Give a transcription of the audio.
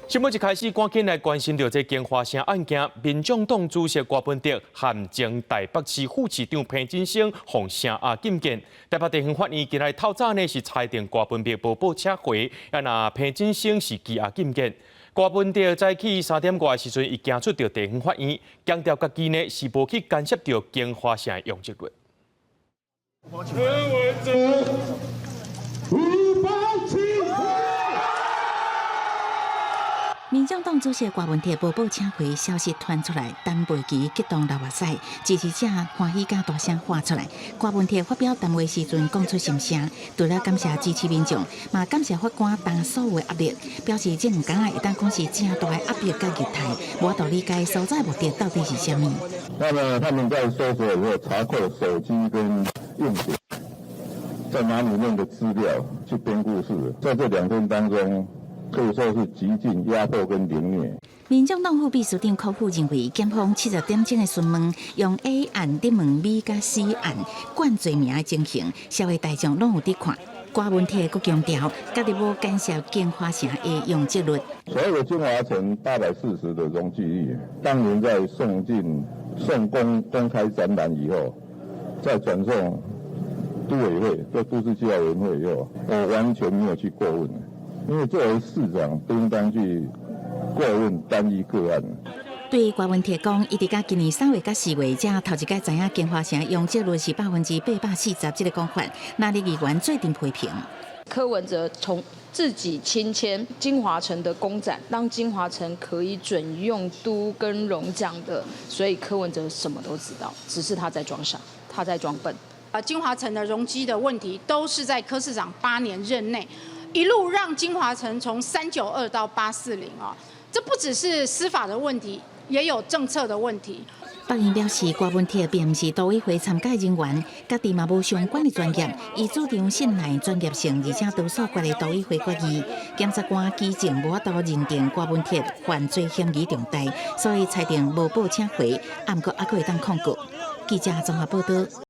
新闻一开始，赶紧来关心到这件发生案件。民众党主席郭文德和前台北市副市长潘金星奉声禁见。台北地方法院今日透早呢是裁定郭文德无保撤回，那潘金星是羁押禁见。郭文德早起3点外时阵，伊行出到地方法院，强调家己呢是无去干涉到经发生的用职率。柯文哲无保撤。 民众党主席郭文德无保撤回消息传出来，陈培基激动流眼泪，支持者欢喜甲大声喊出来。郭文德发表谈话时阵讲出心声，除了感谢支持民众，嘛感谢法官担所有的压力，表示这2天会当讲是正大的压力甲日态，无法度理解所在目的到底是什么。那么他们在搜索以后查扣手机跟用品，再拿里面的资料去编故事，在这2天当中。 可以说是极尽压迫跟凌虐。民众党副秘书长柯富认为，检方70点钟的询问，用 A 案质问 B 甲 C 案冠罪名的情形，社会大众拢有伫看。郭文德阁强调，家己无干涉建华城的用积率。所有的金华城840的容积率，当年在送公开展览以后，再转送都委会、做都市计划委员会以后，我完全没有去过问。 因为作为市长，不应当去过问单一个案。对郭文德讲，伊伫甲今年3月甲4月，才头一届知影建华城用积率是840%，这个讲法，那里议员最顶批评。柯文哲从自己亲签金华城的公展，让金华城可以准用都跟荣奖的，所以柯文哲什么都知道，只是他在装傻，他在装笨。金华城的容积的问题，都是在柯市长8年任内。 一路让金华城从392到840啊，这不只是司法的问题，也有政策的问题。北院表示，郭文德并不是都委会参加人员，家己嘛无相关的专业，伊主张信赖专业性，而且多数决的都委会决议。检察官基证无法度认定郭文德犯罪嫌疑重大，所以裁定无保撤回，不过还可以当抗告。记者综合报道。